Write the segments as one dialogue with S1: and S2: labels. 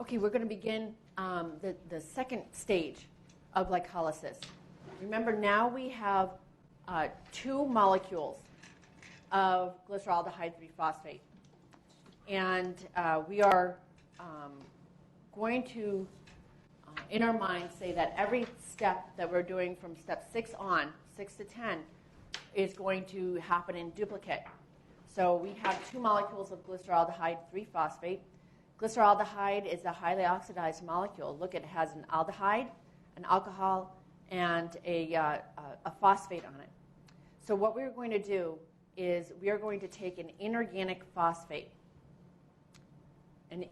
S1: Okay, we're going to begin the second stage of glycolysis. Remember, now we have 2 molecules of glyceraldehyde 3-phosphate. And we are going to, in our minds, say that every step that we're doing from step 6 on, 6 to 10, is going to happen in duplicate. So we have 2 molecules of glyceraldehyde 3-phosphate. Glyceraldehyde is a highly oxidized molecule. Look, it has an aldehyde, an alcohol, and a phosphate on it. So what we're going to do is we are going to take an inorganic phosphate. And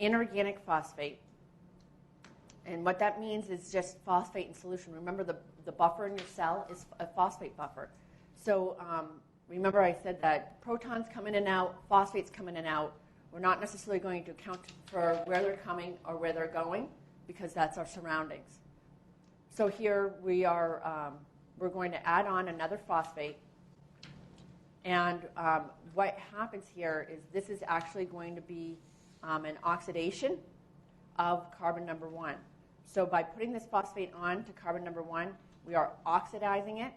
S1: what that means is just phosphate in solution. Remember, the buffer in your cell is a phosphate buffer. So remember I said that protons come in and out, phosphates come in and out. We're not necessarily going to account for where they're coming or where they're going because that's our surroundings. So here we are, we're going to add on another phosphate. And what happens here is this is actually going to be an oxidation of carbon number 1. So by putting this phosphate on to carbon number 1, we are oxidizing it.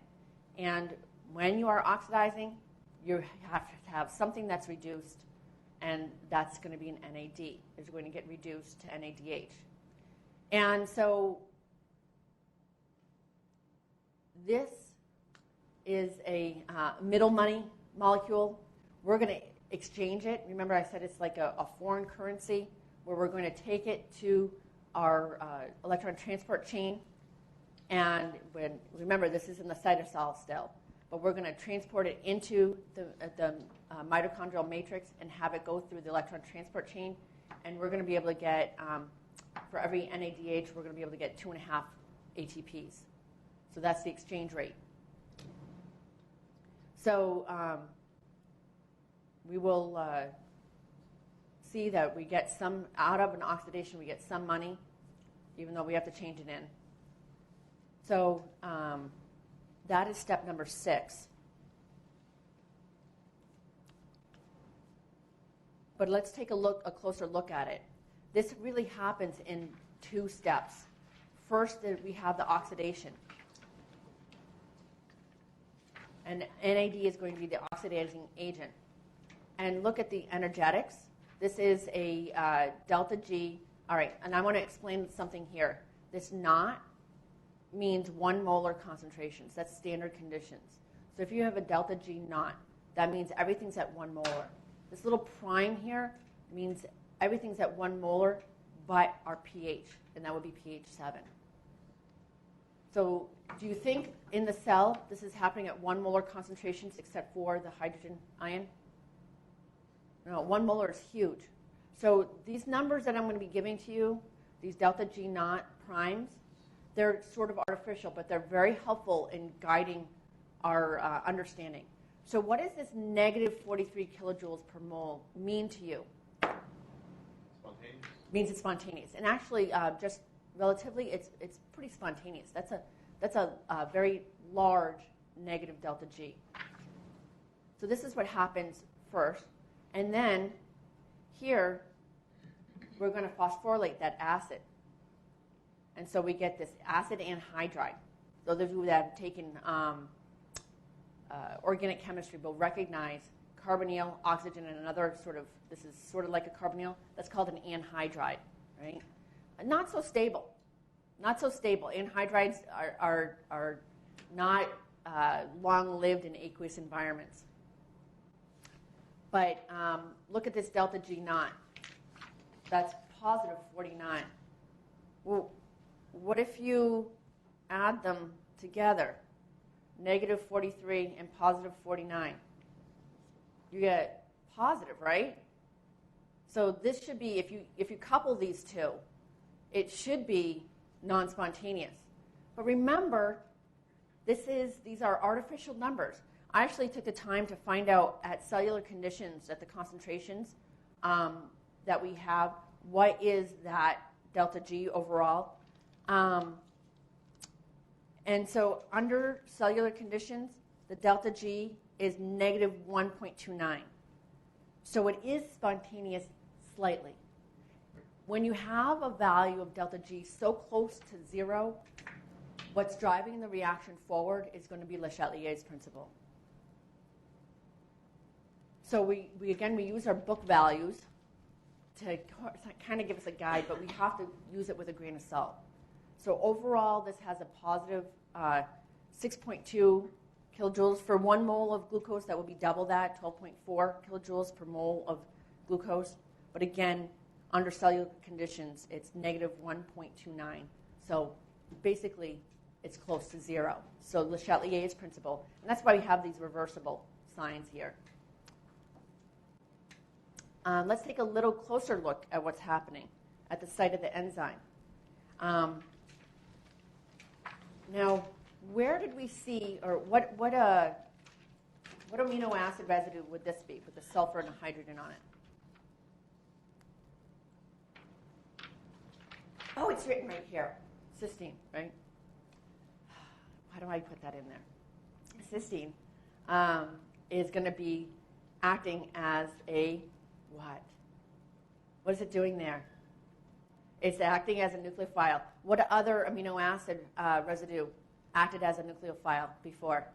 S1: And when you are oxidizing, you have to have something that's reduced, and that's going to be an NAD. It's going to get reduced to NADH. And so this is a middle money molecule. We're going to exchange it. Remember I said it's like a foreign currency where we're going to take it to our electron transport chain. And remember, this is in the cytosol still. But we're going to transport it into the mitochondrial matrix and have it go through the electron transport chain. And we're going to be able to get, for every NADH, we're going to be able to get 2.5 ATPs. So that's the exchange rate. So we will see that we get some, out of an oxidation, we get some money, even though we have to change it in. So that is step number 6. But let's take a closer look at it. This really happens in 2 steps. First, we have the oxidation. And NAD is going to be the oxidizing agent. And look at the energetics. This is a delta G. All right, and I want to explain something here. This not means 1 molar concentrations. That's standard conditions. So if you have a delta G naught, that means everything's at 1 molar. This little prime here means everything's at 1 molar but our pH, and that would be pH 7. So do you think in the cell this is happening at 1 molar concentrations except for the hydrogen ion? No, 1 molar is huge. So these numbers that I'm going to be giving to you, these delta G naught primes, they're sort of artificial, but they're very helpful in guiding our understanding. So what does this negative 43 kilojoules per mole mean to you?
S2: Spontaneous.
S1: It means it's spontaneous. And actually, just relatively, it's pretty spontaneous. That's a very large negative delta G. So this is what happens first. And then here, we're going to phosphorylate that acid. And so we get this acid anhydride. Those of you that have taken organic chemistry will recognize carbonyl, oxygen, and another sort of, this is sort of like a carbonyl. That's called an anhydride, right? Not so stable. Not so stable. Anhydrides are not long-lived in aqueous environments. But look at this delta G naught. That's positive 49. Well, what if you add them together? Negative 43 and positive 49. You get positive, right? So this should be, if you couple these two, it should be non-spontaneous. But remember, these are artificial numbers. I actually took the time to find out at cellular conditions, at the concentrations that we have, what is that delta G overall. And so under cellular conditions, the delta G is negative 1.29. So it is spontaneous slightly. when you have a value of delta G so close to 0, what's driving the reaction forward is going to be Le Chatelier's principle. So we use our book values to kind of give us a guide, but we have to use it with a grain of salt. So overall, this has a positive 6.2 kilojoules for 1 mole of glucose. That would be double that, 12.4 kilojoules per mole of glucose. But again, under cellular conditions, it's negative 1.29. So basically, it's close to 0. So Le Chatelier's principle, and that's why we have these reversible signs here. Let's take a little closer look at what's happening at the site of the enzyme. Now, where did we see, or what amino acid residue would this be with the sulfur and the hydrogen on it? Oh, it's written right here, cysteine, right? Why do I put that in there? Cysteine is going to be acting as a what? What is it doing there? It's acting as a nucleophile. What other amino acid residue acted as a nucleophile before?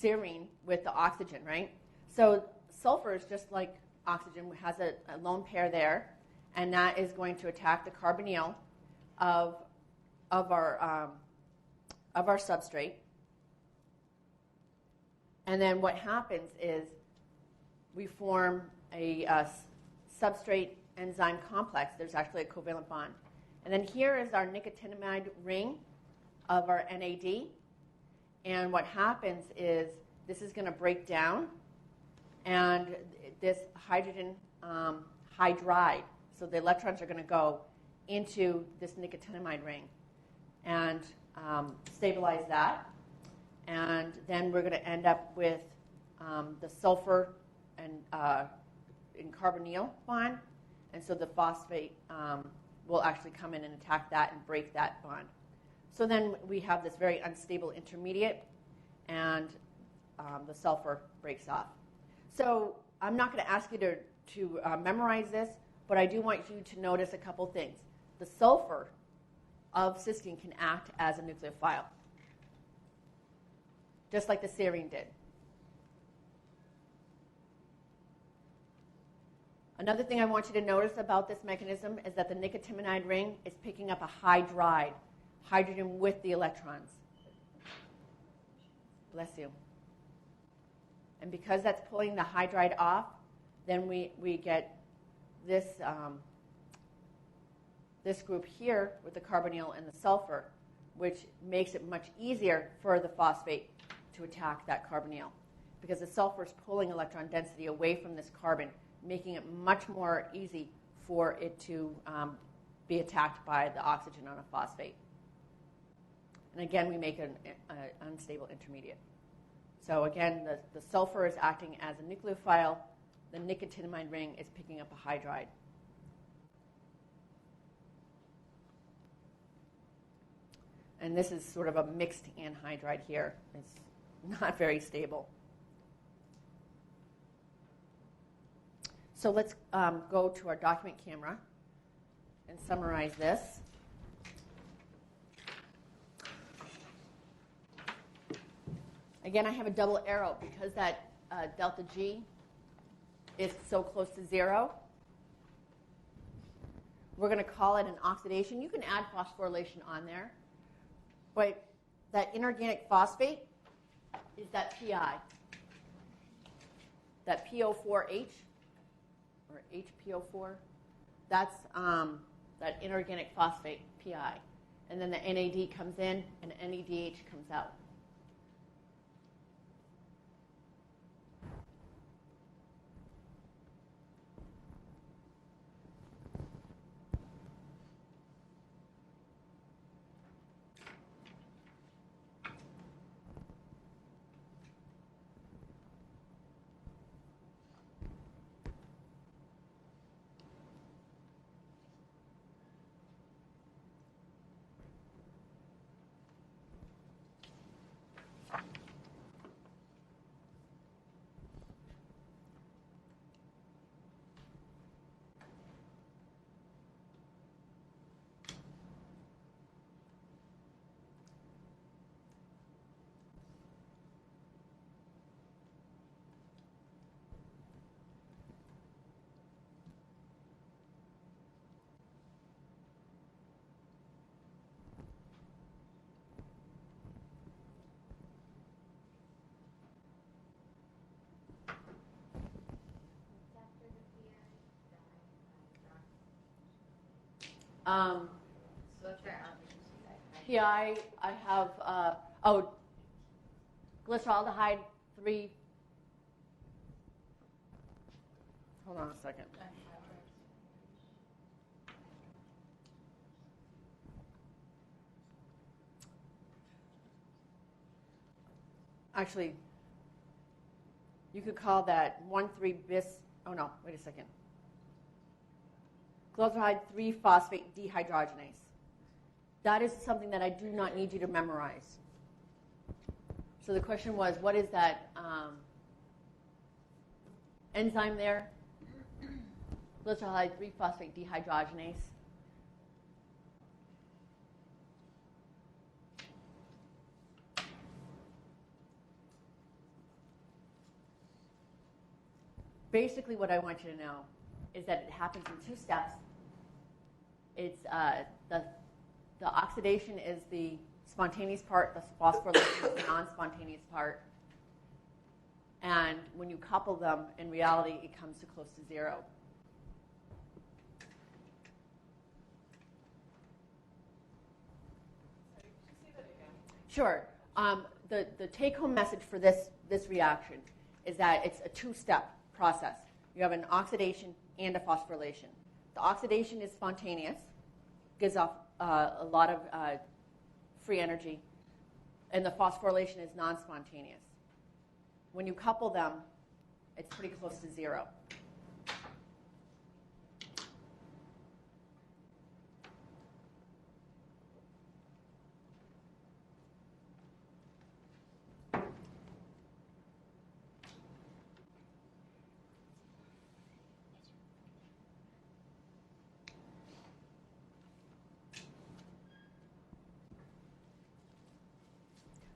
S1: Serine with the oxygen, right? So sulfur is just like oxygen, has a lone pair there, and that is going to attack the carbonyl of our substrate. And then what happens is we form a substrate enzyme complex. There's actually a covalent bond. And then here is our nicotinamide ring of our NAD. And what happens is this is going to break down, and this hydrogen hydride, so the electrons are going to go into this nicotinamide ring and stabilize that. And then we're going to end up with the sulfur and carbonyl bond. And so the phosphate will actually come in and attack that and break that bond. So then we have this very unstable intermediate, and the sulfur breaks off. So I'm not going to ask you to memorize this, but I do want you to notice a couple things. The sulfur of cysteine can act as a nucleophile, just like the serine did. Another thing I want you to notice about this mechanism is that the nicotinamide ring is picking up a hydride, hydrogen with the electrons. Bless you. And because that's pulling the hydride off, then we get this, this group here with the carbonyl and the sulfur, which makes it much easier for the phosphate to attack that carbonyl, because the sulfur is pulling electron density away from this carbon, making it much more easy for it to be attacked by the oxygen on a phosphate. And again, we make an unstable intermediate. So again, the sulfur is acting as a nucleophile. The nicotinamide ring is picking up a hydride. And this is sort of a mixed anhydride here. It's not very stable. So let's go to our document camera and summarize this. Again, I have a double arrow because that delta G is so close to 0. We're going to call it an oxidation. You can add phosphorylation on there. But that inorganic phosphate is that Pi, that PO4H, or HPO4. That's that inorganic phosphate, Pi. And then the NAD comes in and NADH comes out.
S3: So that's where
S1: PI, I have, glyceraldehyde 3. Hold on a second. Actually, you could call that 1,3-bis. Oh no, wait a second. Glyceraldehyde 3-phosphate dehydrogenase. That is something that I do not need you to memorize. So the question was, what is that enzyme there? Glyceraldehyde 3-phosphate dehydrogenase. Basically, what I want you to know is that it happens in 2 steps. It's the oxidation is the spontaneous part, the phosphorylation is the non-spontaneous part. And when you couple them, in reality, it comes to close to 0. Sure. The take-home message for this reaction is that it's a 2-step process. You have an oxidation and a phosphorylation. The oxidation is spontaneous, gives off a lot of free energy, and the phosphorylation is non-spontaneous. When you couple them, it's pretty close to 0.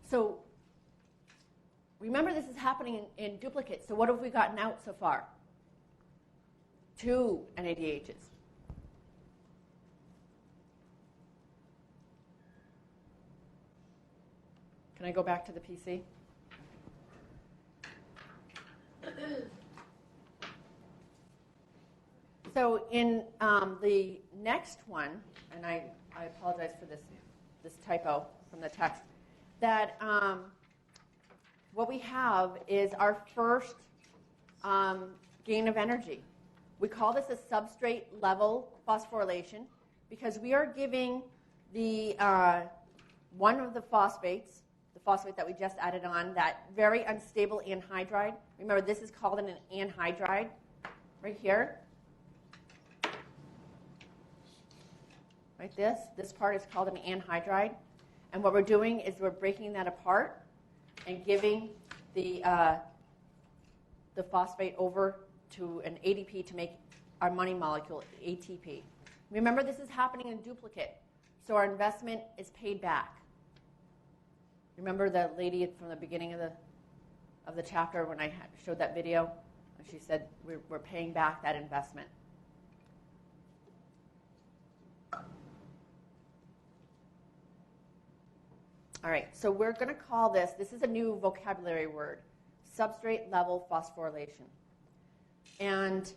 S1: So remember, this is happening in duplicate. So what have we gotten out so far? 2 NADHs. Can I go back to the PC? So in the next one, and I apologize for this typo from the text, that what we have is our first gain of energy. We call this a substrate level phosphorylation because we are giving the one of the phosphates, the phosphate that we just added on, that very unstable anhydride. Remember, this is called an anhydride right here. Right, this part is called an anhydride. And what we're doing is we're breaking that apart and giving the phosphate over to an ADP to make our money molecule ATP. Remember, this is happening in duplicate, so our investment is paid back. Remember the lady from the beginning of the chapter when I showed that video? And she said we're paying back that investment. All right, so we're going to call this is a new vocabulary word, substrate level phosphorylation. And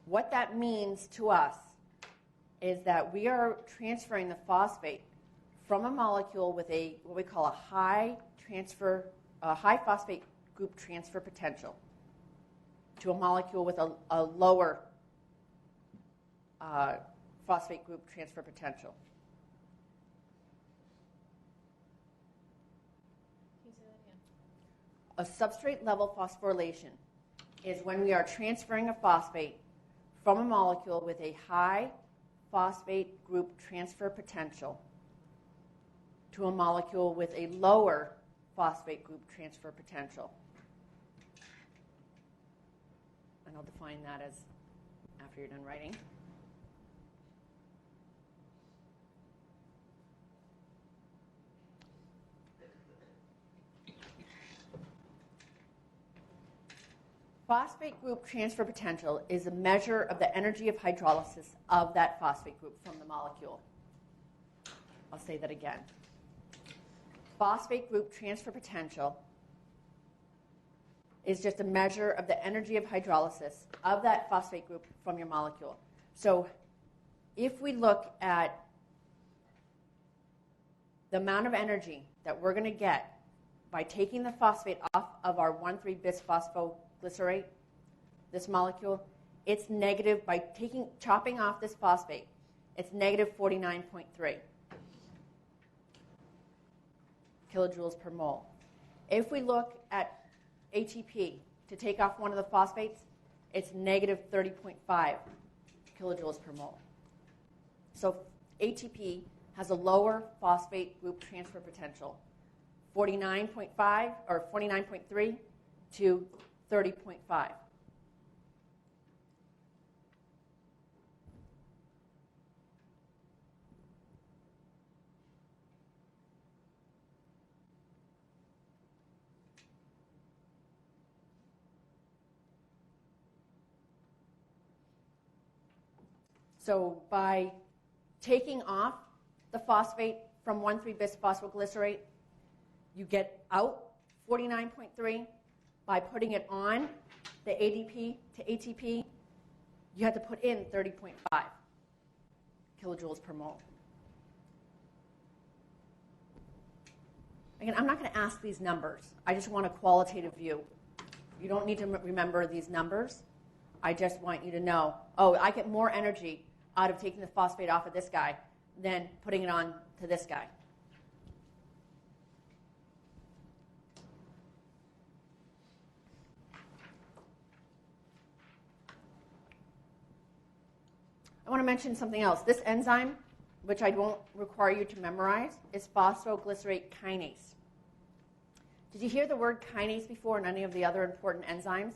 S1: what that means to us is that we are transferring the phosphate from a molecule with what we call a high phosphate group transfer potential to a molecule with a lower phosphate group transfer potential. A substrate level phosphorylation is when we are transferring a phosphate from a molecule with a high phosphate group transfer potential to a molecule with a lower phosphate group transfer potential. And I'll define that as after you're done writing. Phosphate group transfer potential is a measure of the energy of hydrolysis of that phosphate group from the molecule. I'll say that again. Phosphate group transfer potential is just a measure of the energy of hydrolysis of that phosphate group from your molecule. So if we look at the amount of energy that we're going to get by taking the phosphate off of our 1,3-bisphosphoglycerate, this molecule, it's negative, by chopping off this phosphate, it's negative 49.3 kilojoules per mole. If we look at ATP to take off one of the phosphates, it's negative 30.5 kilojoules per mole. So ATP has a lower phosphate group transfer potential, 49.5 or 49.3 to 30.5. So by taking off the phosphate from 1,3-bisphosphoglycerate, you get out 49.3. By putting it on the ADP to ATP, you have to put in 30.5 kilojoules per mole. Again, I'm not going to ask these numbers. I just want a qualitative view. You don't need to remember these numbers. I just want you to know, oh, I get more energy out of taking the phosphate off of this guy than putting it on to this guy. I want to mention something else. This enzyme, which I won't require you to memorize, is phosphoglycerate kinase. Did you hear the word kinase before in any of the other important enzymes?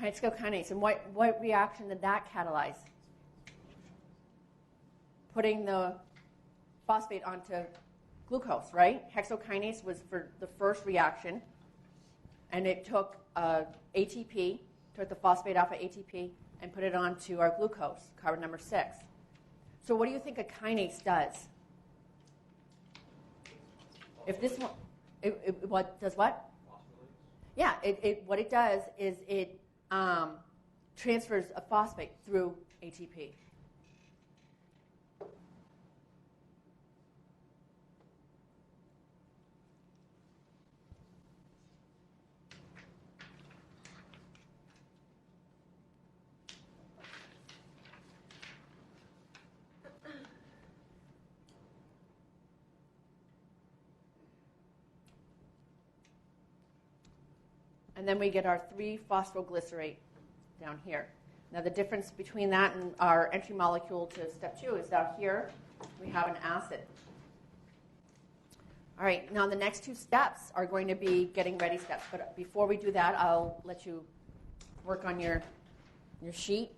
S1: Hexokinase. And what reaction did that catalyze? Putting the phosphate onto glucose, right? Hexokinase was for the first reaction, and it took ATP, took the phosphate off of ATP, and put it onto our glucose, carbon number 6. So what do you think a kinase does? If this one, what does what? Yeah, what it does is it transfers a phosphate through ATP. And then we get our 3-phosphoglycerate down here. Now the difference between that and our entry molecule to step 2 is down here we have an acid. All right, now the next 2 steps are going to be getting ready steps. But before we do that, I'll let you work on your sheet.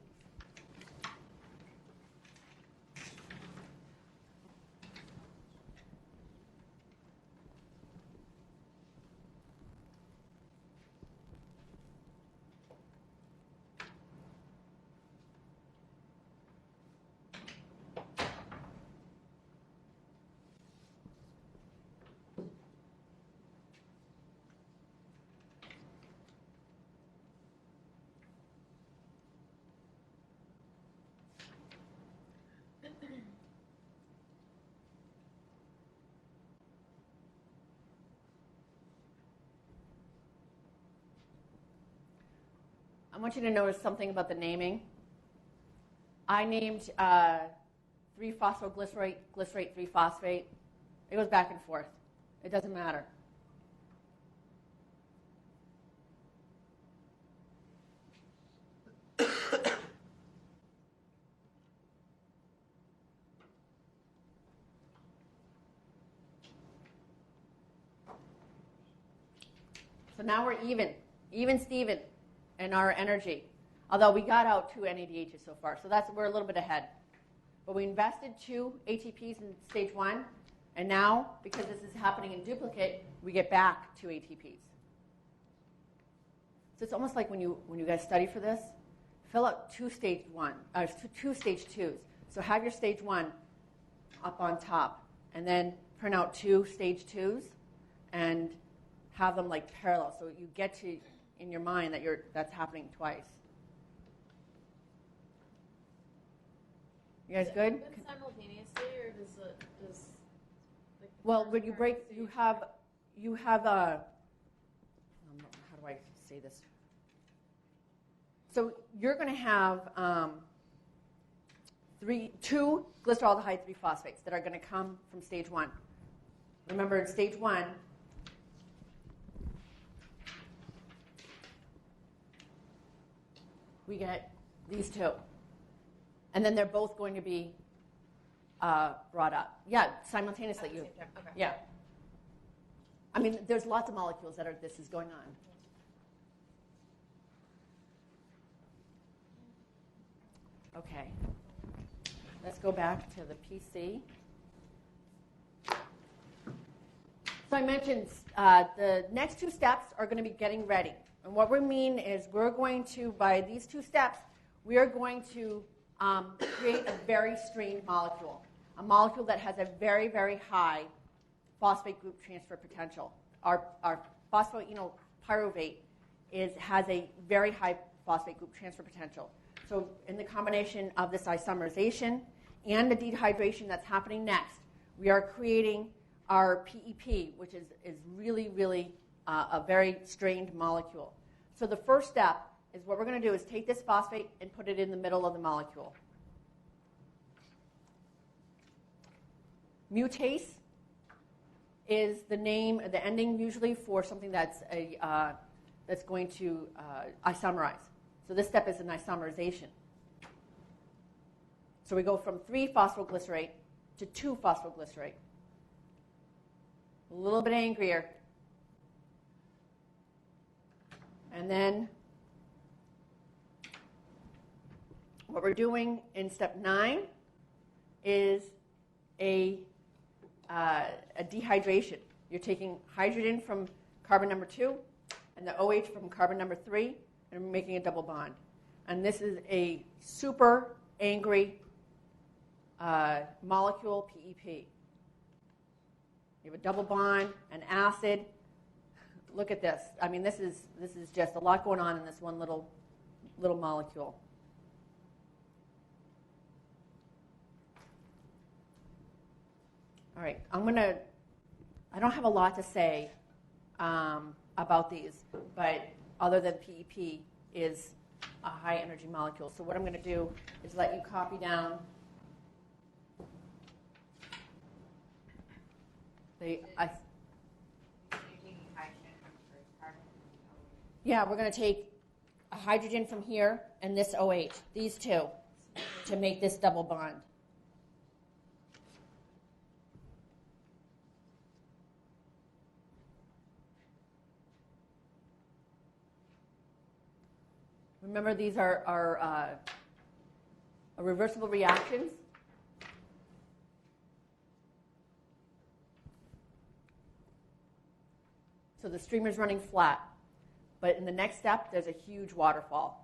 S1: I want you to notice something about the naming. I named 3-phosphoglycerate, glycerate 3-phosphate. It goes back and forth. It doesn't matter. So now we're even Steven in our energy. Although we got out 2 NADHs so far, so we're a little bit ahead. But we invested 2 ATPs in stage 1, and now, because this is happening in duplicate, we get back 2 ATPs. So it's almost like when you guys study for this, fill out 2 stage 2s. So have your stage 1 up on top, and then print out 2 stage 2s, and have them like parallel, so you get to in your mind that that's happening twice. You guys good?
S3: Happen simultaneously, or does like the
S1: Well,
S3: first
S1: when you
S3: part
S1: break,
S3: stage-
S1: you have a, how do I say this? So you're going to have two glyceraldehyde 3-phosphates that are going to come from stage 1. Remember, in stage 1, we get these two. And then they're both going to be brought up. Yeah, simultaneously.
S3: At the same time. Okay.
S1: Yeah. I mean, there's lots of molecules that this is going on. Okay. Let's go back to the PC. So I mentioned the next 2 steps are going to be getting ready. And what we mean is we're going to, by these 2 steps, we are going to create a very strained molecule, a molecule that has a very, very high phosphate group transfer potential. Our phosphoenolpyruvate has a very high phosphate group transfer potential. So in the combination of this isomerization and the dehydration that's happening next, we are creating our PEP, which is really, really a very strained molecule. So the first step is what we're going to do is take this phosphate and put it in the middle of the molecule. Mutase is the name, the ending usually for something that's going to isomerize. So this step is an isomerization. So we go from 3-phosphoglycerate to 2-phosphoglycerate. A little bit angrier. And then what we're doing in step 9 is a dehydration. You're taking hydrogen from carbon number 2 and the OH from carbon number 3 and making a double bond. And this is a super angry molecule PEP. You have a double bond, an acid. Look at this. I mean, this is just a lot going on in this one little molecule. All right, I don't have a lot to say about these, but other than PEP is a high energy molecule. So what I'm going to do is let you copy down yeah, we're going to take a hydrogen from here and this OH, these two, to make this double bond. Remember, these are reversible reactions. So the streamer is running flat. But in the next step, there's a huge waterfall.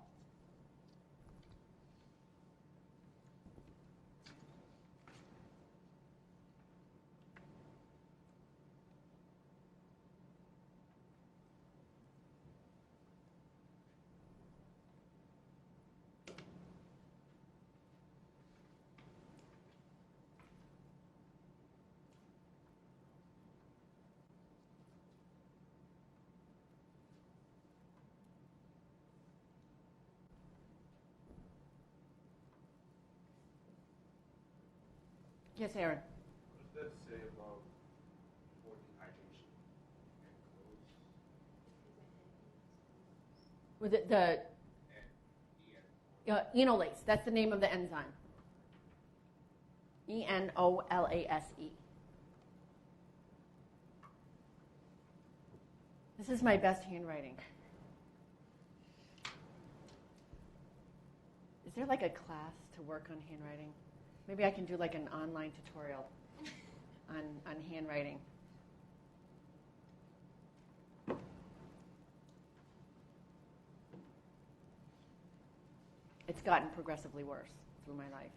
S1: Yes, Aaron.
S2: What does that say about before dehydration and
S1: With the enolase, that's the name of the enzyme. Enolase. This is my best handwriting. Is there like a class to work on handwriting? Maybe I can do like an online tutorial on handwriting. It's gotten progressively worse through my life.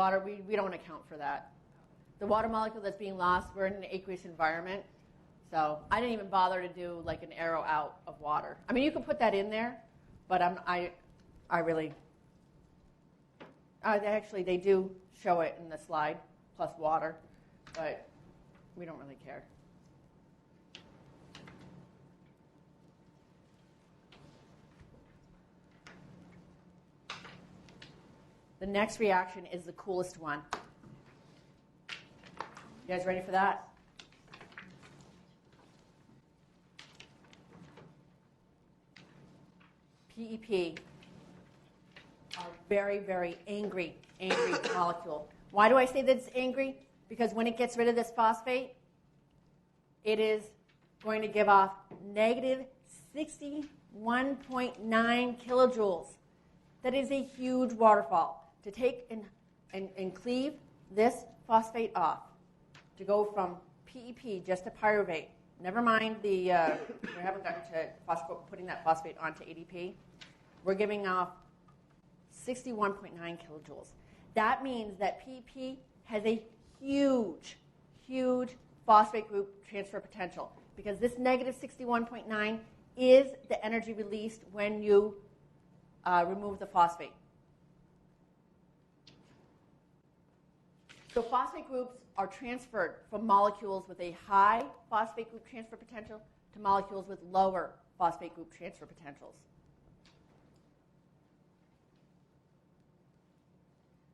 S1: water, we don't account for that. The water molecule that's being lost, we're in an aqueous environment. So I didn't even bother to do like an arrow out of water. I mean, you can put that in there, but I really, actually they do show it in the slide, plus water, but we don't really care. The next reaction is the coolest one. You guys ready for that? PEP are very, very angry molecule. Why do I say that it's angry? Because when it gets rid of this phosphate, it is going to give off negative 61.9 kilojoules. That is a huge waterfall. To take and cleave this phosphate off, to go from PEP just to pyruvate, never mind we haven't gotten to putting that phosphate onto ADP, we're giving off 61.9 kilojoules. That means that PEP has a huge, huge phosphate group transfer potential, because this negative 61.9 is the energy released when you remove the phosphate. So phosphate groups are transferred from molecules with a high phosphate group transfer potential to molecules with lower phosphate group transfer potentials.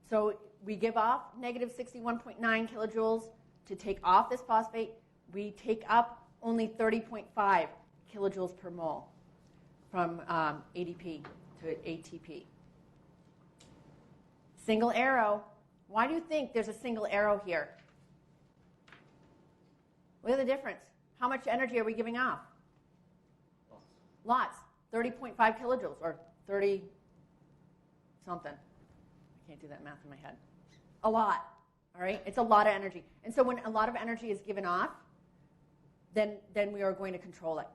S1: So we give off negative 61.9 kilojoules to take off this phosphate. We take up only 30.5 kilojoules per mole from ADP to ATP. Single arrow. Why do you think there's a single arrow here? What are the difference? How much energy are we giving off? Lots. 30.5 kilojoules, or 30 something. I can't do that math in my head. A lot. All right? It's a lot of energy. And so when a lot of energy is given off, then we are going to control it.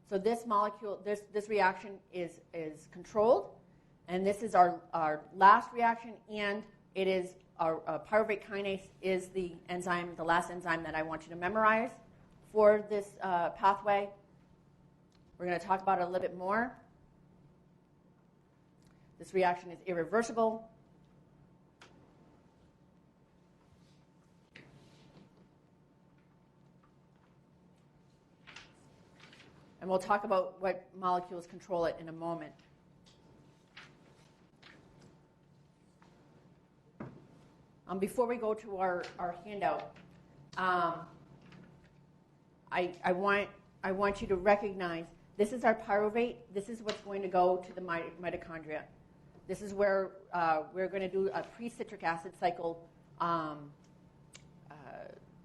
S1: So this molecule, this reaction is controlled, and this is our last reaction, and it is our pyruvate kinase is the enzyme, the last enzyme that I want you to memorize for this pathway. We're going to talk about it a little bit more. This reaction is irreversible. And we'll talk about what molecules control it in a moment. Before we go to our handout, I want you to recognize this is our pyruvate. This is what's going to go to the mitochondria. This is where we're going to do a pre-citric acid cycle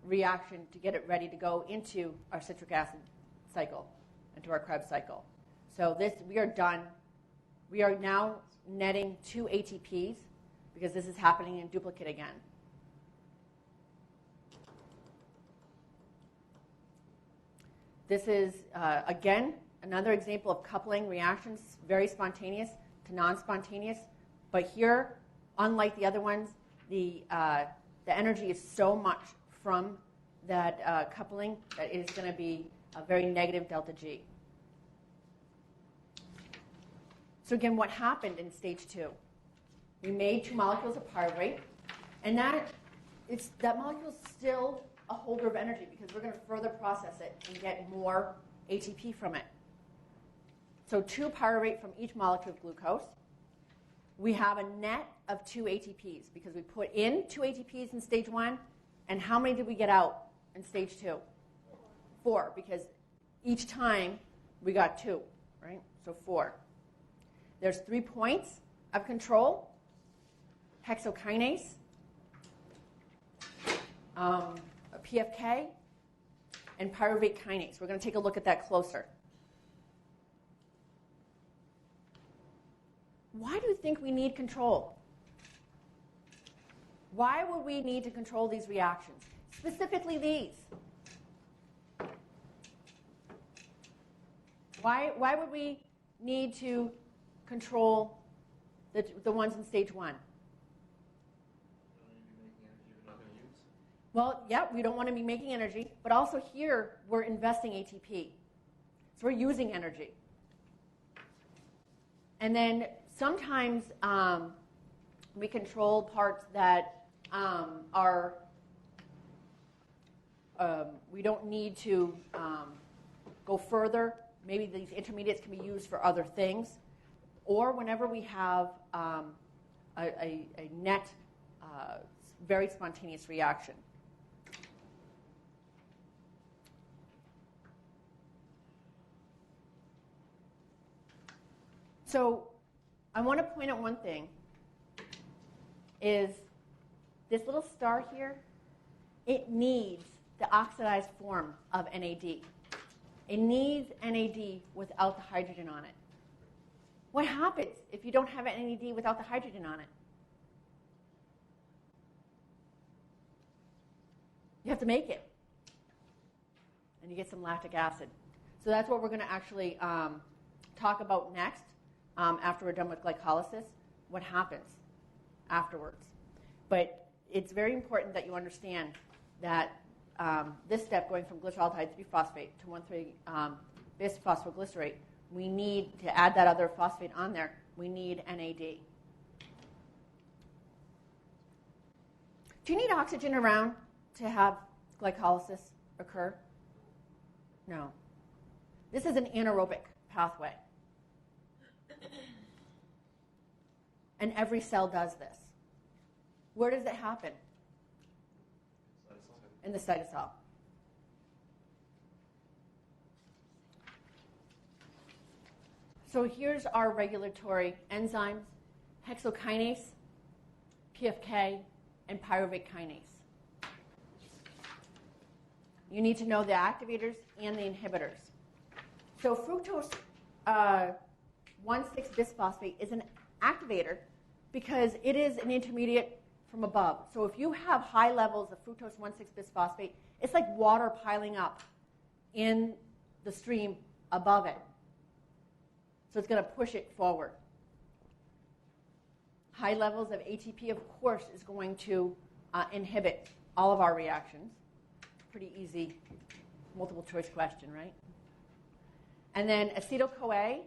S1: reaction to get it ready to go into our citric acid cycle, into our Krebs cycle. So we are done. We are now netting 2 ATPs, because this is happening in duplicate again. This is, again, another example of coupling reactions, very spontaneous to non-spontaneous. But here, unlike the other ones, the energy is so much from that coupling that it is going to be a very negative delta G. So again, what happened in stage 2? We made 2 molecules of pyruvate, and that molecule is still a holder of energy, because we're going to further process it and get more ATP from it. So 2 pyruvate from each molecule of glucose. We have a net of 2 ATPs, because we put in 2 ATPs in stage 1, and how many did we get out in stage 2? 4, because each time we got 2, right? So 4. There's 3 points of control. Hexokinase, a PFK, and pyruvate kinase. We're going to take a look at that closer. Why do you think we need control? Why would we need to control these reactions? Specifically these. Why would we need to control the ones in stage 1? Well, yeah, we don't want to be making energy, but also here we're investing ATP. So we're using energy. And then sometimes we control parts that are, we don't need to go further. Maybe these intermediates can be used for other things. Or whenever we have a net, very spontaneous reaction. So I want to point out one thing, is this little star here, it needs the oxidized form of NAD. It needs NAD without the hydrogen on it. What happens if you don't have NAD without the hydrogen on it? You have to make it. And you get some lactic acid. So that's what we're going to actually talk about next. After we're done with glycolysis, what happens afterwards. But it's very important that you understand that this step, going from glyceraldehyde 3-phosphate to 1,3-bis-phosphoglycerate, we need to add that other phosphate on there. We need NAD. Do you need oxygen around to have glycolysis occur? No. This is an anaerobic pathway. And every cell does this. Where does it happen? In the cytosol. So here's our regulatory enzymes: hexokinase, PFK, and pyruvate kinase. You need to know the activators and the inhibitors. So fructose 1,6-bisphosphate is an activator because it is an intermediate from above. So if you have high levels of fructose 1,6-bisphosphate, it's like water piling up in the stream above it. So it's going to push it forward. High levels of ATP, of course, is going to inhibit all of our reactions. Pretty easy multiple choice question, right? And then acetyl-CoA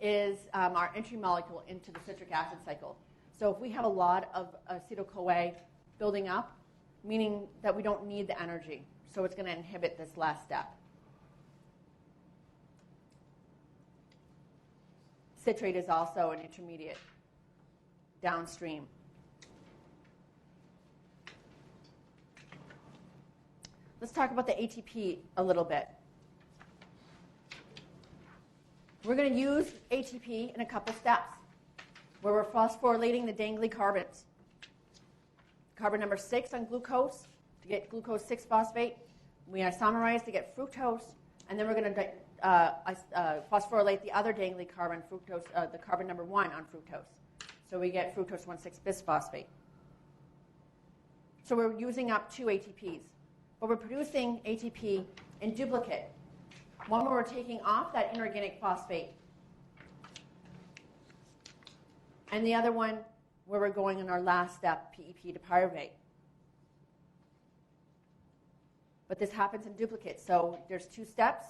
S1: is our entry molecule into the citric acid cycle. So if we have a lot of acetyl-CoA building up, meaning that we don't need the energy, so it's going to inhibit this last step. Citrate is also an intermediate downstream. Let's talk about the ATP a little bit. We're going to use ATP in a couple steps where we're phosphorylating the dangly carbons. Carbon number 6 on glucose to get glucose 6-phosphate. We isomerize to get fructose, and then we're going to phosphorylate the other dangly carbon, fructose, the carbon number 1 on fructose. So we get fructose 1,6-bisphosphate. So we're using up 2 ATPs. But we're producing ATP in duplicate. One where we're taking off that inorganic phosphate, and the other one where we're going in our last step, PEP to pyruvate. But this happens in duplicate. So there's 2 steps.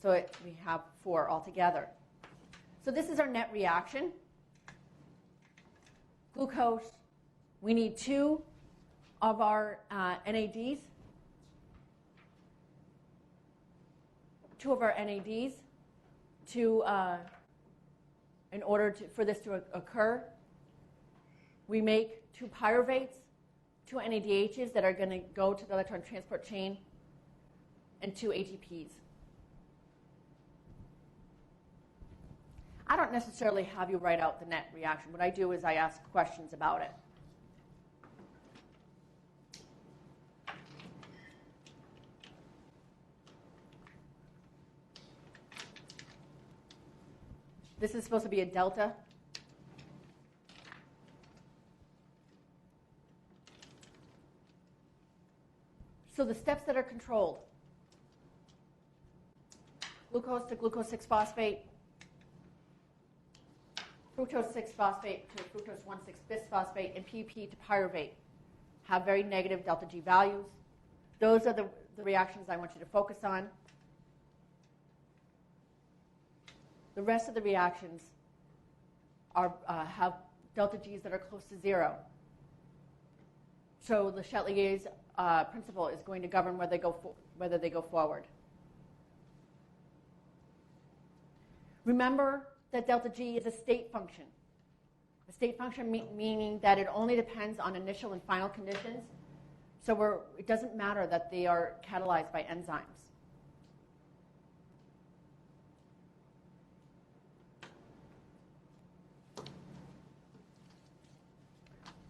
S1: So we have 4 altogether. So this is our net reaction. Glucose, we need 2 of our NADs. 2 of our NADs to, in order for this to occur. We make 2 pyruvates, 2 NADHs that are going to go to the electron transport chain, and 2 ATPs. I don't necessarily have you write out the net reaction. What I do is I ask questions about it. This is supposed to be a delta. So the steps that are controlled: glucose to glucose 6-phosphate, fructose 6-phosphate to fructose 1,6-bisphosphate, and PEP to pyruvate have very negative delta G values. Those are the reactions I want you to focus on. The rest of the reactions are, have delta Gs that are close to 0. So Le Chatelier's principle is going to govern whether they go forward. Remember that delta G is a state function. A state function meaning that it only depends on initial and final conditions. So it doesn't matter that they are catalyzed by enzymes.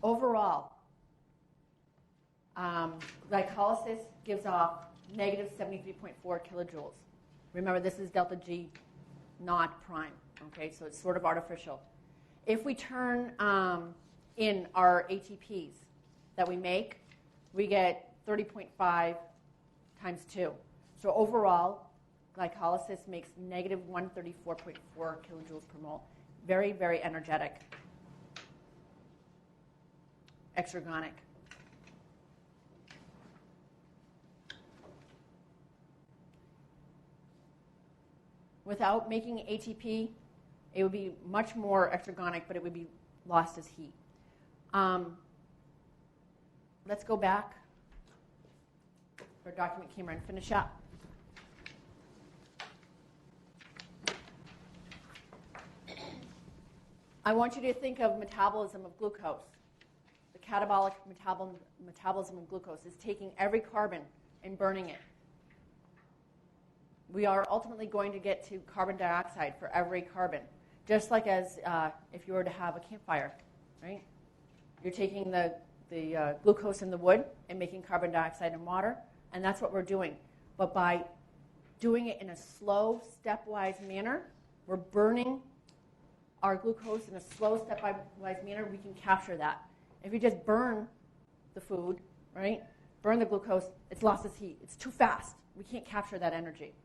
S1: Overall, glycolysis gives off negative 73.4 kilojoules. Remember, this is delta G, not prime. Okay, so it's sort of artificial. If we turn in our ATPs that we make, we get 30.5 times 2. So overall, glycolysis makes negative 134.4 kilojoules per mole. Very, very energetic. Exergonic. Without making ATP, it would be much more exergonic, but it would be lost as heat. Let's go back to our document camera and finish up. I want you to think of metabolism of glucose. The catabolic metabolism of glucose is taking every carbon and burning it. We are ultimately going to get to carbon dioxide for every carbon, just like as if you were to have a campfire, right? You're taking the glucose in the wood and making carbon dioxide and water, and that's what we're doing. But by doing it in a slow, stepwise manner, we're burning our glucose in a slow, stepwise manner, we can capture that. If you just burn the food, right, burn the glucose, it's lost its heat. It's too fast. We can't capture that energy.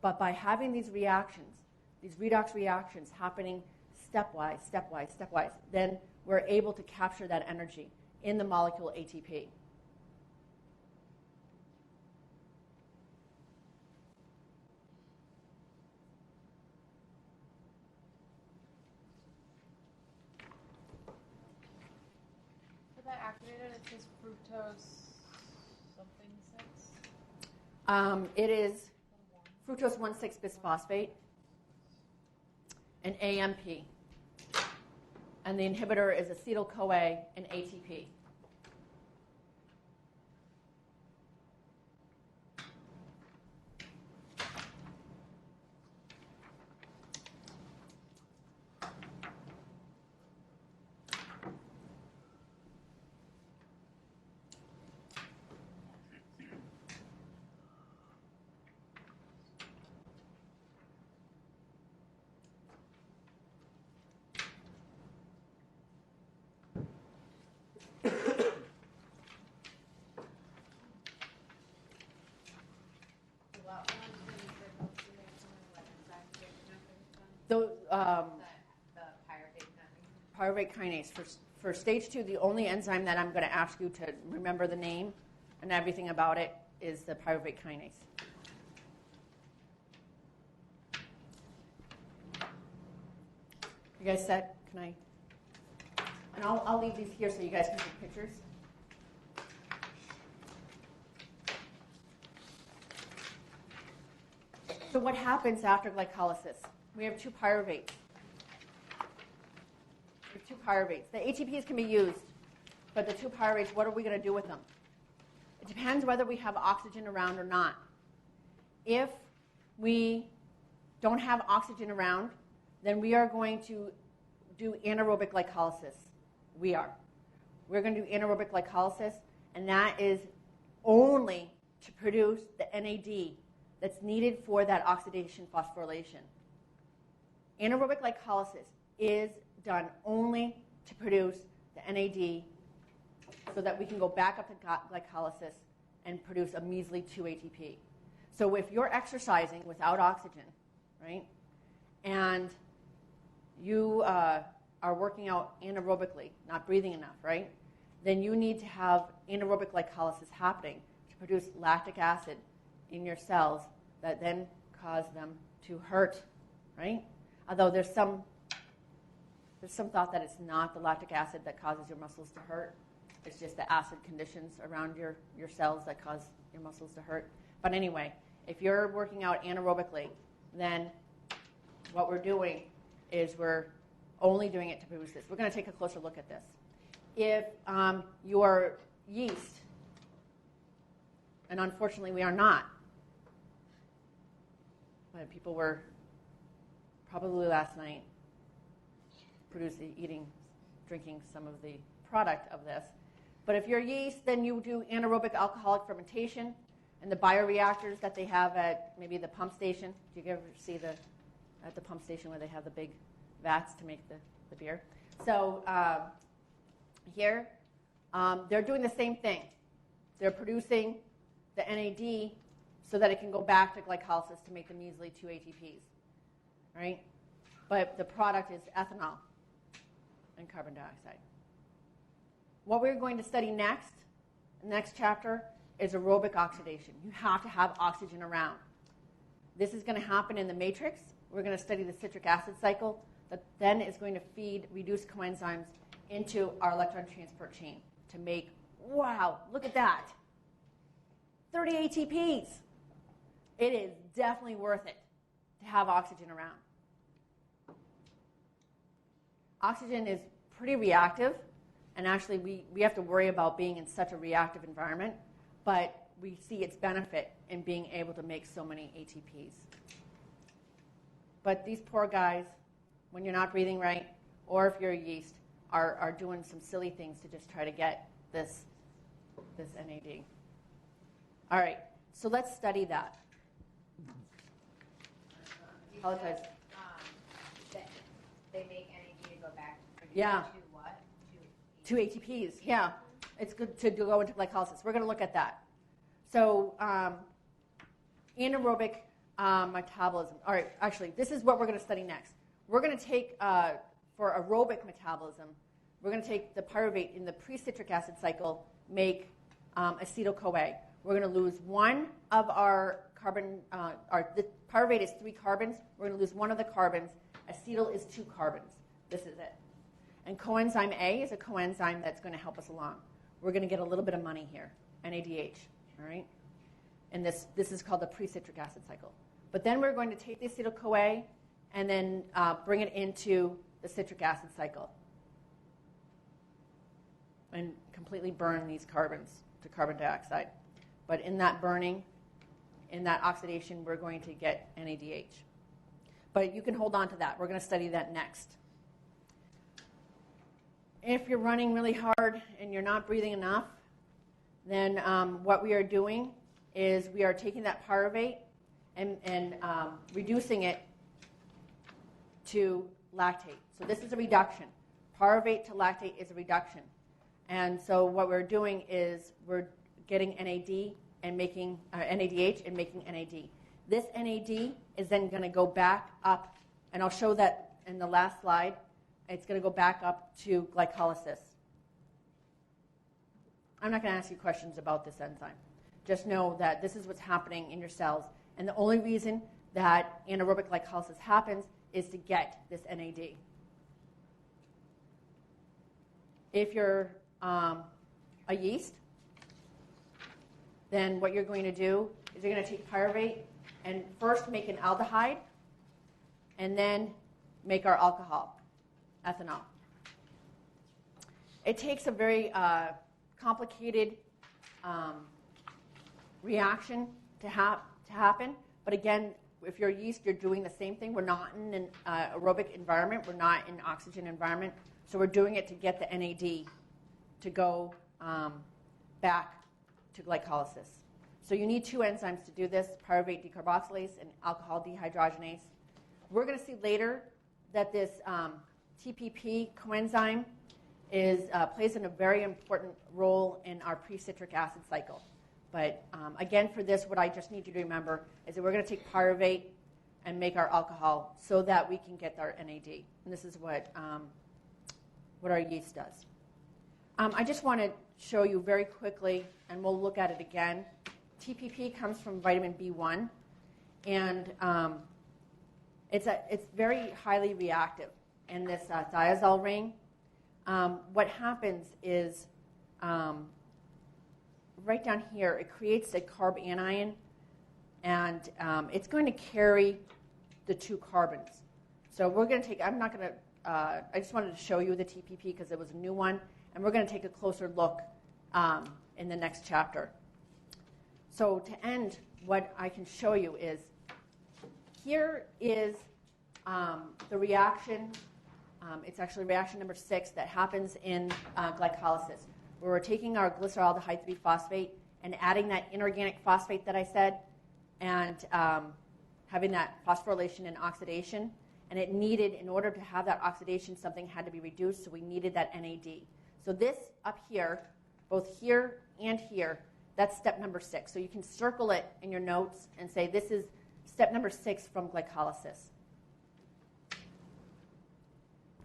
S1: But by having these reactions, these redox reactions happening stepwise, then we're able to capture that energy in the molecule ATP.
S3: For that activated, it says fructose something 6.
S1: It is fructose 1,6 bisphosphate, and AMP. And the inhibitor is acetyl-CoA and ATP. Pyruvate kinase. For stage 2, the only enzyme that I'm going to ask you to remember the name and everything about it is the pyruvate kinase. You guys set? Can I? And I'll leave these here so you guys can take pictures. So what happens after glycolysis? We have 2 pyruvates. The ATPs can be used, but the 2 pyruvates, what are we going to do with them? It depends whether we have oxygen around or not. If we don't have oxygen around, then we are going to do anaerobic glycolysis. We're going to do anaerobic glycolysis, and that is only to produce the NAD that's needed for that oxidation phosphorylation. Anaerobic glycolysis is done only to produce the NAD so that we can go back up to glycolysis and produce a measly 2 ATP. So if you're exercising without oxygen, right, and you are working out anaerobically, not breathing enough, right, then you need to have anaerobic glycolysis happening to produce lactic acid in your cells that then cause them to hurt, right? Although there's some thought that it's not the lactic acid that causes your muscles to hurt. It's just the acid conditions around your cells that cause your muscles to hurt. But anyway, if you're working out anaerobically, then what we're doing is we're only doing it to produce this. We're going to take a closer look at this. If your yeast, and unfortunately we are not, but people were probably last night drinking some of the product of this. But if you're yeast, then you do anaerobic alcoholic fermentation and the bioreactors that they have at maybe the pump station. Do you ever see at the pump station where they have the big vats to make the beer? So here, they're doing the same thing. They're producing the NAD so that it can go back to glycolysis to make the measly 2 ATPs, right? But the product is ethanol and carbon dioxide. What we're going to study next, the next chapter, is aerobic oxidation. You have to have oxygen around. This is going to happen in the matrix. We're going to study the citric acid cycle that then is going to feed reduced coenzymes into our electron transport chain to make, wow, look at that, 30 ATPs. It is definitely worth it to have oxygen around. Oxygen is pretty reactive, and actually we have to worry about being in such a reactive environment, but we see its benefit in being able to make so many ATPs. But these poor guys, when you're not breathing right, or if you're a yeast, are doing some silly things to just try to get this NAD. All right, so let's study that. Apologize.
S4: They make NAD to go back
S1: Yeah.
S4: to what?
S1: 2 ATPs, yeah. It's good to go into glycolysis. We're going to look at that. So anaerobic metabolism. All right, actually, this is what we're going to study next. We're going to take, for aerobic metabolism, we're going to take the pyruvate in the pre-citric acid cycle, make acetyl-CoA. We're going to lose one of our carbon, the pyruvate is 3 carbons. We're going to lose one of the carbons. Acetyl is 2 carbons. This is it. And coenzyme A is a coenzyme that's going to help us along. We're going to get a little bit of money here, NADH, all right? And this is called the pre-citric acid cycle. But then we're going to take the acetyl-CoA and then bring it into the citric acid cycle and completely burn these carbons to carbon dioxide. But in that burning, in that oxidation, we're going to get NADH. But you can hold on to that. We're going to study that next. If you're running really hard and you're not breathing enough, then what we are doing is we are taking that pyruvate and reducing it to lactate. So this is a reduction. Pyruvate to lactate is a reduction. And so what we're doing is we're getting NAD and making NADH and making NAD. This NAD is then going to go back up, and I'll show that in the last slide. It's going to go back up to glycolysis. I'm not going to ask you questions about this enzyme. Just know that this is what's happening in your cells, and the only reason that anaerobic glycolysis happens is to get this NAD. If you're a yeast, then what you're going to do is you're going to take pyruvate and first make an aldehyde, and then make our alcohol, ethanol. It takes a very complicated reaction to happen, but again, if you're yeast, you're doing the same thing. We're not in an aerobic environment. We're not in an oxygen environment, so we're doing it to get the NAD to go back to glycolysis. So you need 2 enzymes to do this, pyruvate decarboxylase and alcohol dehydrogenase. We're going to see later that this TPP coenzyme plays a very important role in our pre-citric acid cycle. But again, for this, what I just need you to remember is that we're going to take pyruvate and make our alcohol so that we can get our NAD. And this is what our yeast does. I just want to show you very quickly, and we'll look at it again. TPP comes from vitamin B1, and it's very highly reactive in this diazol ring. What happens is right down here, it creates a carb anion, and it's going to carry the 2 carbons. So we're going to take, I'm not going to, I just wanted to show you the TPP because it was a new one, and we're going to take a closer look in the next chapter. So to end, what I can show you is, here is the reaction. It's actually reaction number 6 that happens in glycolysis, where we're taking our glyceraldehyde 3-phosphate and adding that inorganic phosphate that I said, and having that phosphorylation and oxidation. And it needed, in order to have that oxidation, something had to be reduced, so we needed that NAD. So this up here, both here and here, that's step number 6. So you can circle it in your notes and say this is step number 6 from glycolysis.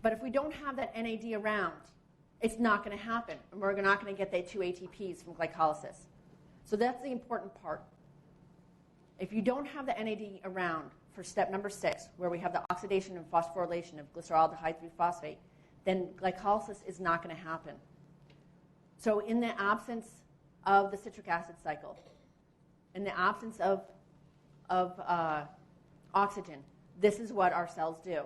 S1: But if we don't have that NAD around, it's not going to happen, and we're not going to get the 2 ATPs from glycolysis. So that's the important part. If you don't have the NAD around for step number 6, where we have the oxidation and phosphorylation of glyceraldehyde 3-phosphate, then glycolysis is not going to happen. So in the absence of the citric acid cycle, in the absence of oxygen, this is what our cells do.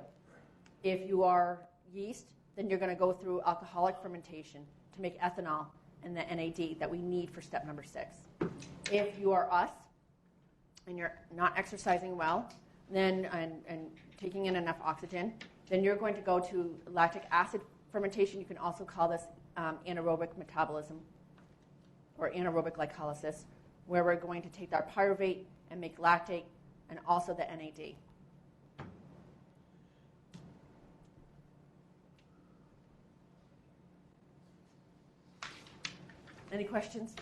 S1: If you are yeast, then you're going to go through alcoholic fermentation to make ethanol and the NAD that we need for step number 6. If you are us and you're not exercising well, then and taking in enough oxygen, then you're going to go to lactic acid fermentation. You can also call this anaerobic metabolism or anaerobic glycolysis, where we're going to take our pyruvate and make lactate and also the NAD. Any questions?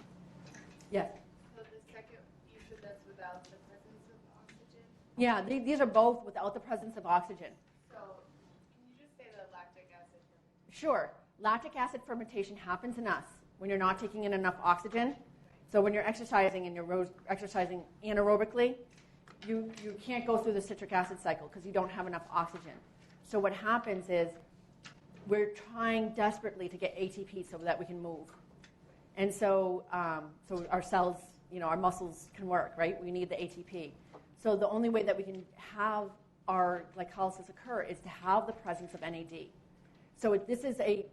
S1: Yes.
S3: So the second, you said that's without the presence of oxygen?
S1: Yeah, these are both without the presence of oxygen.
S3: So can you just say the lactic acid fermentation?
S1: Sure. Lactic acid fermentation happens in us when you're not taking in enough oxygen. So when you're exercising and you're exercising anaerobically, you can't go through the citric acid cycle because you don't have enough oxygen. So what happens is we're trying desperately to get ATP so that we can move. And so, so our cells, our muscles can work, right? We need the ATP. So the only way that we can have our glycolysis occur is to have the presence of NAD. So this is a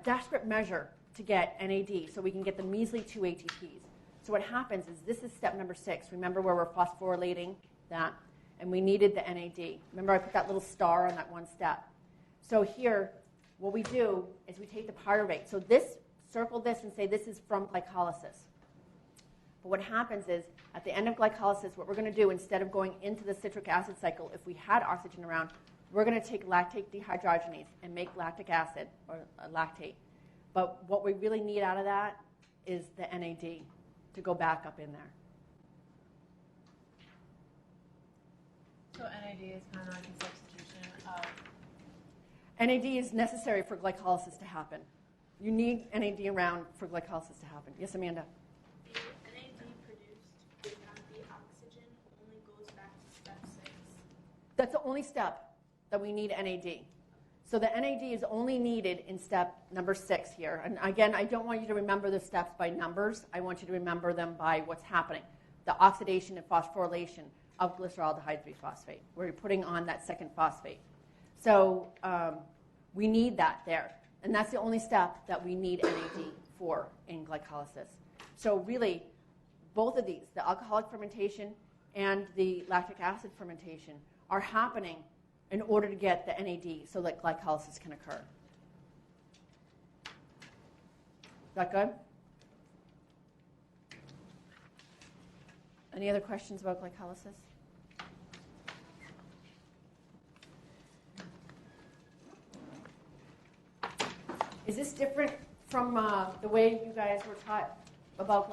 S1: desperate measure to get NAD so we can get the measly 2 ATPs. So what happens is this is step number 6. Remember where we're phosphorylating that? And we needed the NAD. Remember I put that little star on that one step. So here, what we do is we take the pyruvate. So this, circle this and say this is from glycolysis. But what happens is, at the end of glycolysis, what we're going to do, instead of going into the citric acid cycle, if we had oxygen around, we're going to take lactate dehydrogenase and make lactic acid, or lactate. But what we really need out of that is the NAD to go back up in there.
S3: So NAD is kind of like a substitution of...
S1: NAD is necessary for glycolysis to happen. You need NAD around for glycolysis to happen. Yes, Amanda?
S4: The NAD produced without the oxygen only goes back to step 6.
S1: That's the only step that we need NAD. So the NAD is only needed in step number 6 here. And again, I don't want you to remember the steps by numbers. I want you to remember them by what's happening. The oxidation and phosphorylation of glyceraldehyde 3-phosphate, where you're putting on that second phosphate. So we need that there. And that's the only step that we need NAD for in glycolysis. So really, both of these, the alcoholic fermentation and the lactic acid fermentation, are happening in order to get the NAD so that glycolysis can occur. Is that good? Any other questions about glycolysis? Is this different from the way you guys were taught about